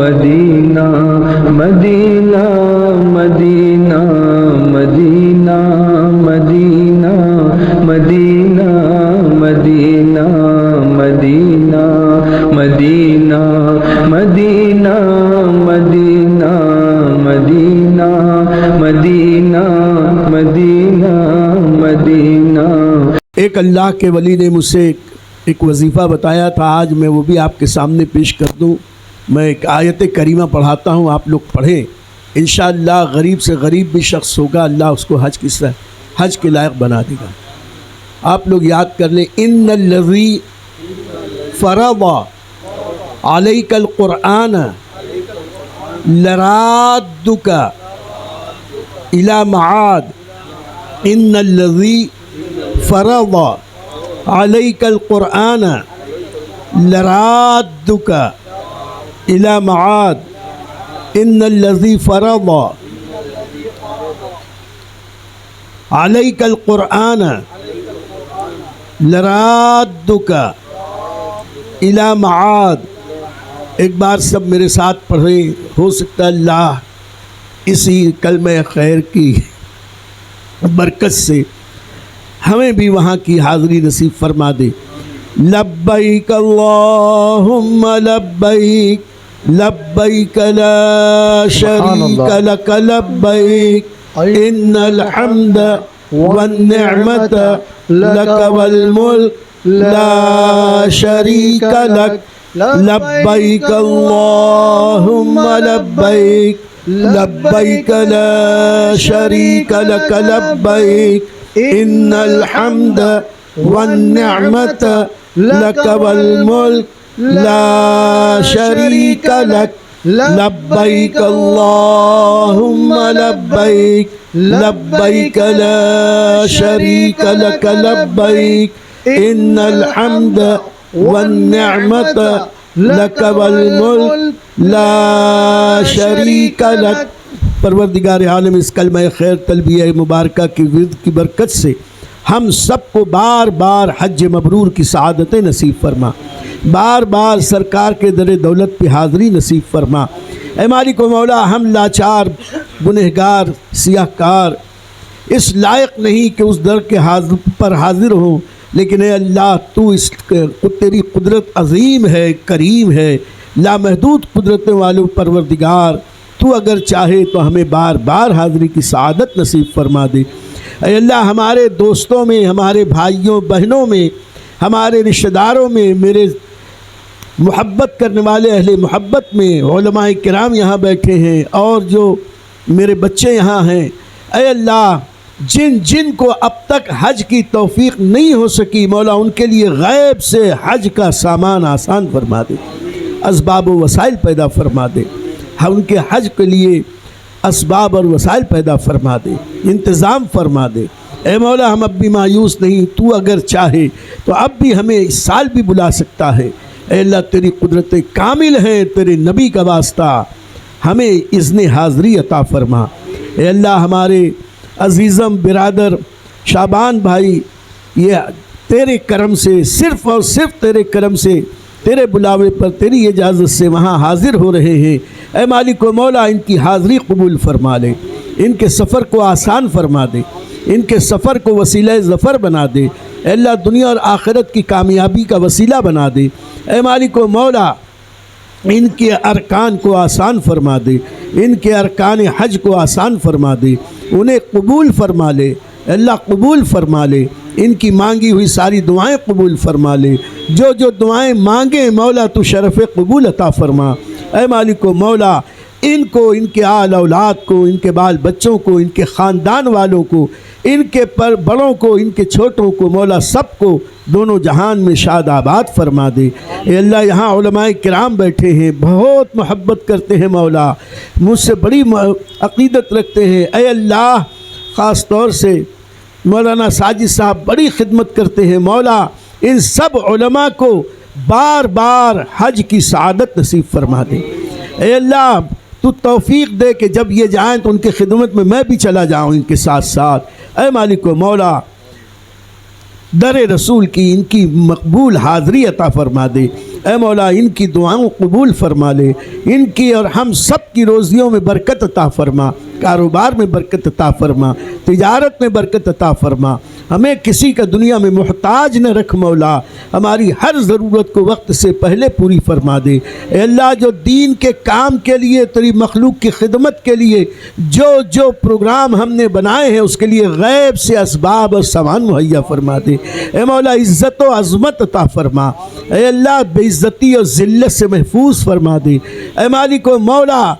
مدینہ مدینہ مدینہ مدینہ مدینہ مدینہ مدینہ مدینہ مدینہ مدینہ مدینہ مدینہ مدینہ مدینہ مدینہ۔ ایک اللہ کے ولی نے مجھ سے ایک وظیفہ بتایا تھا، آج میں وہ بھی آپ کے سامنے پیش کر دوں۔ میں ایک آیت کریمہ پڑھاتا ہوں، آپ لوگ پڑھیں، انشاءاللہ غریب سے غریب بھی شخص ہوگا اللہ اس کو حج کے لائق بنا دے گا۔ آپ لوگ یاد کر لیں، ان الذی فرض علیک القرآن لرادک الی معاد، ان الذی فرض علیک القرآن لرادک الی معاد، ان الذی فرض علیک القرآن لرادک الی معاد۔ ایک بار سب میرے ساتھ پڑھیں، ہو سکتا ہے اللہ اسی کلمہ خیر کی برکت سے ہمیں بھی وہاں کی حاضری نصیب فرما دے۔ لبیک اللہم لبیک لبیک لا شریک لک لبیک ان الحمد والنعمت لک والملک لا شریک لک لبیک اللہم لبیک لبیک لا شریک لک لبیک ان الحمد والنعمت لک والملک لا شریک لک لبیک اللہم لبیک لبیک لا شریک لک لبیک ان الحمد والنعمت لک والملک لا شریک لک۔ پروردگار عالم اس کلمہ خیر تلبیہ مبارکہ کی ورد کی برکت سے ہم سب کو بار بار حج مبرور کی سعادتیں نصیب فرما، بار بار سرکار کے در دولت پہ حاضری نصیب فرما۔ اے مالک و مولا، ہم لاچار گنہگار سیاہ کار اس لائق نہیں کہ اس در کے پر حاضر ہوں، لیکن اے اللہ تو تیری قدرت عظیم ہے، کریم ہے، لامحدود قدرت والوں پروردگار، تو اگر چاہے تو ہمیں بار بار حاضری کی سعادت نصیب فرما دے۔ اے اللہ ہمارے دوستوں میں، ہمارے بھائیوں بہنوں میں، ہمارے رشتہ داروں میں، میرے محبت کرنے والے اہل محبت میں، علماء کرام یہاں بیٹھے ہیں اور جو میرے بچے یہاں ہیں، اے اللہ جن جن کو اب تک حج کی توفیق نہیں ہو سکی، مولا ان کے لیے غیب سے حج کا سامان آسان فرما دے، اسباب و وسائل پیدا فرما دے، ہم ان کے حج کے لیے اسباب اور وسائل پیدا فرما دے، انتظام فرما دے۔ اے مولا ہم اب بھی مایوس نہیں، تو اگر چاہے تو اب بھی ہمیں اس سال بھی بلا سکتا ہے۔ اے اللہ تیری قدرتیں کامل ہیں، تیرے نبی کا واسطہ ہمیں اذن حاضری عطا فرما۔ اے اللہ ہمارے عزیزم برادر شعبان بھائی یہ تیرے کرم سے، صرف اور صرف تیرے کرم سے، تیرے بلاوے پر تیری اجازت سے وہاں حاضر ہو رہے ہیں۔ اے مالک و مولا ان کی حاضری قبول فرما لے، ان کے سفر کو آسان فرما دے، ان کے سفر کو وسیلہ ظفر بنا دے۔ اے اللہ دنیا اور آخرت کی کامیابی کا وسیلہ بنا دے۔ اے مالک و مولا ان کے ارکان کو آسان فرما دے، ان کے ارکان حج کو آسان فرما دے، انہیں قبول فرما لے۔ اللہ قبول فرما لے، ان کی مانگی ہوئی ساری دعائیں قبول فرما لے، جو جو دعائیں مانگیں مولا تو شرف قبول عطا فرما۔ اے مالک و مولا ان کو، ان کے آل اولاد کو، ان کے بال بچوں کو، ان کے خاندان والوں کو، ان کے بڑوں کو، ان کے چھوٹوں کو، مولا سب کو دونوں جہان میں شاد آباد فرما دے۔ اے اللہ یہاں علماء کرام بیٹھے ہیں، بہت محبت کرتے ہیں مولا، مجھ سے بڑی عقیدت رکھتے ہیں۔ اے اللہ خاص طور سے مولانا ساجد صاحب بڑی خدمت کرتے ہیں، مولا ان سب علماء کو بار بار حج کی سعادت نصیب فرما دے۔ اے اللہ تو توفیق دے کہ جب یہ جائیں تو ان کی خدمت میں بھی چلا جاؤں ان کے ساتھ ساتھ۔ اے مالک و مولا در رسول کی ان کی مقبول حاضری عطا فرما دے، اے مولا ان کی دعاؤں قبول فرما لے، ان کی اور ہم سب کی روزیوں میں برکت عطا فرما، کاروبار میں برکت عطا فرما، تجارت میں برکت عطا فرما، ہمیں کسی کا دنیا میں محتاج نہ رکھ مولا، ہماری ہر ضرورت کو وقت سے پہلے پوری فرما دے۔ اے اللہ جو دین کے کام کے لیے، تیری مخلوق کی خدمت کے لیے جو پروگرام ہم نے بنائے ہیں اس کے لیے غیب سے اسباب اور سامان مہیا فرما دے۔ اے مولا عزت و عظمت عطا فرما، اے اللہ بے عزتی اور ذلت سے محفوظ فرما دے۔ اے مالک و مولا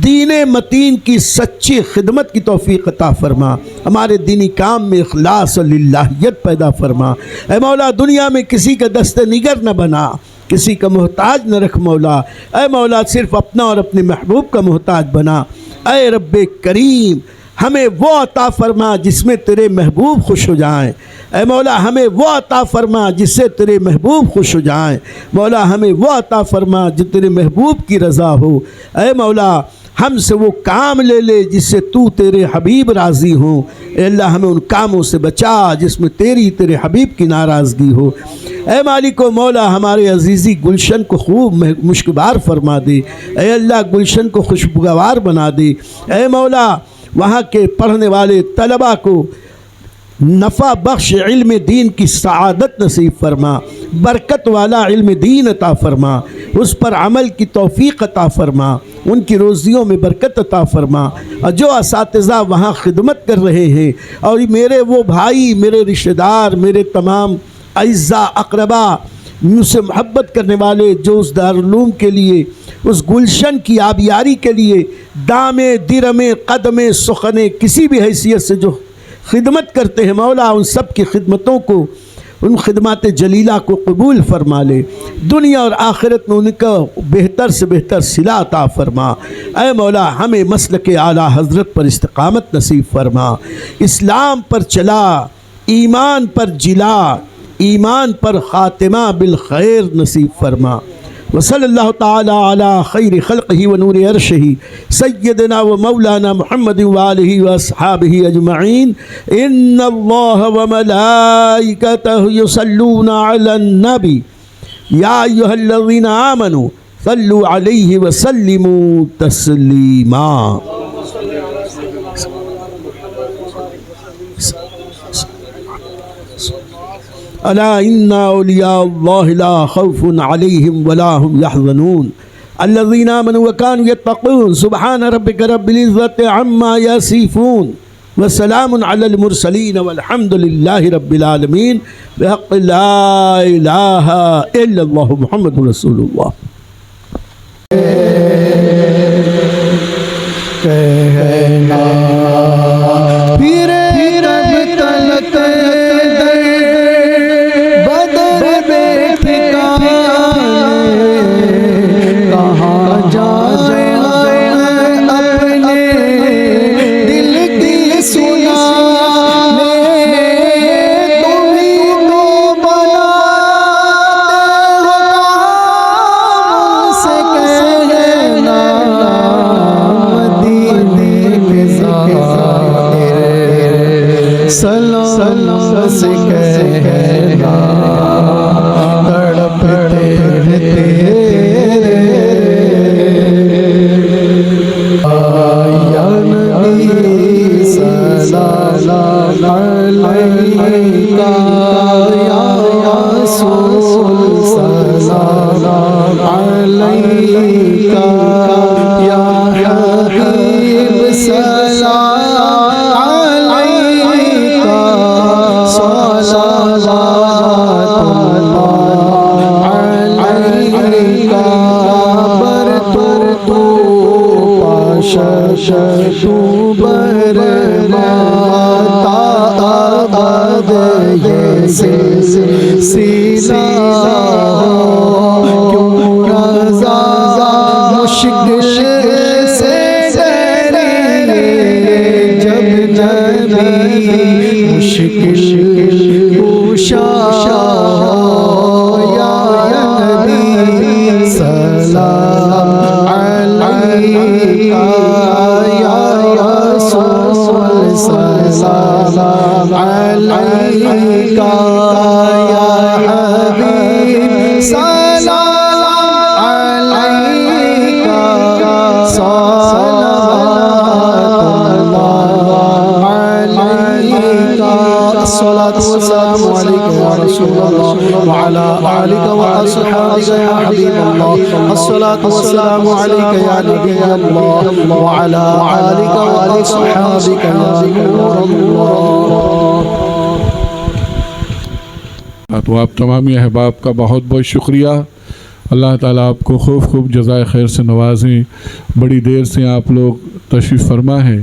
دین متین کی سچی خدمت کی توفیق عطا فرما، ہمارے دینی کام میں اخلاص اور للہیت پیدا فرما۔ اے مولا دنیا میں کسی کا دست نگر نہ بنا، کسی کا محتاج نہ رکھ مولا، اے مولا صرف اپنا اور اپنے محبوب کا محتاج بنا۔ اے رب کریم ہمیں وہ عطا فرما جس میں تیرے محبوب خوش ہو جائیں، اے مولا ہمیں وہ عطا فرما جس سے تیرے محبوب خوش ہو جائیں، مولا ہمیں وہ عطا فرما جو تیرے محبوب کی رضا ہو، اے مولا ہم سے وہ کام لے لے جس سے تو تیرے حبیب راضی ہوں، اے اللہ ہمیں ان کاموں سے بچا جس میں تیرے حبیب کی ناراضگی ہو۔ اے مالک و مولا ہمارے عزیزی گلشن کو خوب مشکبار فرما دے، اے اللہ گلشن کو خوشبوگوار بنا دے، اے مولا وہاں کے پڑھنے والے طلباء کو نفع بخش علم دین کی سعادت نصیب فرما، برکت والا علم دین عطا فرما، اس پر عمل کی توفیق عطا فرما، ان کی روزیوں میں برکت عطا فرما، اور جو اساتذہ وہاں خدمت کر رہے ہیں اور میرے وہ بھائی، میرے رشتہ دار، میرے تمام اعزاء اقربا، مجھ سے محبت کرنے والے جو اس دارالعلوم کے لیے، اس گلشن کی آبیاری کے لیے دامے درمے قدمے سخنے کسی بھی حیثیت سے جو خدمت کرتے ہیں مولا ان سب کی خدمتوں کو، ان خدمات جلیلہ کو قبول فرما لے، دنیا اور آخرت میں ان کا بہتر سے بہتر صلہ عطا فرما۔ اے مولا ہمیں مسلک اعلیٰ حضرت پر استقامت نصیب فرما، اسلام پر چلا، ایمان پر جلا، ایمان پر خاتمہ بالخیر نصیب فرما۔ وصلی اللہ تعالی علی خیر خلقہ ونور عرشہ سیدنا و مولانا محمد وآلہ واصحابہ اجمعین۔ ان اللہ وملائکتہ یصلون علی النبی یا ایہا الذین آمنوا صلوا علیہ وسلموا تسلیما۔ الا ان اولیاء اللہ لا خوف علیہم ولا هم يحزنون الذین آمنوا وكانوا يتقون سبحان ربک رب العزۃ عما یصفون وسلام علی المرسلین والحمد للہ رب العالمین بحق لا الہ الا اللہ محمد رسول اللہ۔ سلام سے کہنا تڑپتے ہیں تیرے یا نبی سلام علیکہ یا رسول سلام علیکہ یا حبیب سلام شو برماتا آباد یہ سلسلہ کیوں رضا مشکل سے ڈرے جب نبی مشکل کشا یا نبی سلام علیکہ سلام علیکہ الصلاة والسلام عليك يا نبي الله وعلى آلك وأصحابك يا نور الله. تو آپ تمام احباب کا بہت بہت شکریہ. اللہ تعالیٰ آپ کو خوب خوب جزائے خیر سے نوازیں. بڑی دیر سے آپ لوگ تشریف فرما ہیں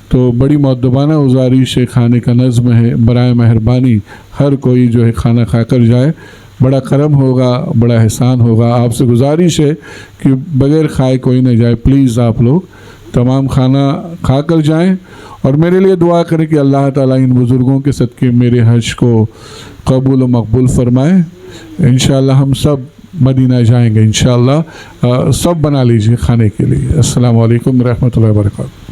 تو بڑی مؤدبانہ گزارش ہے، کھانے کا نظم ہے، برائے مہربانی ہر کوئی جو ہے کھانا کھا کر جائے. بڑا کرم ہوگا، بڑا احسان ہوگا. آپ سے گزارش ہے کہ بغیر کھائے کوئی نہ جائے. پلیز آپ لوگ تمام کھانا کھا کر جائیں اور میرے لیے دعا کریں کہ اللہ تعالیٰ ان بزرگوں کے صدقے میرے حج کو قبول و مقبول فرمائے. انشاءاللہ ہم سب مدینہ جائیں گے انشاءاللہ. سب بنا لیجیے کھانے کے لیے. السلام علیکم ورحمۃ اللہ وبرکاتہ.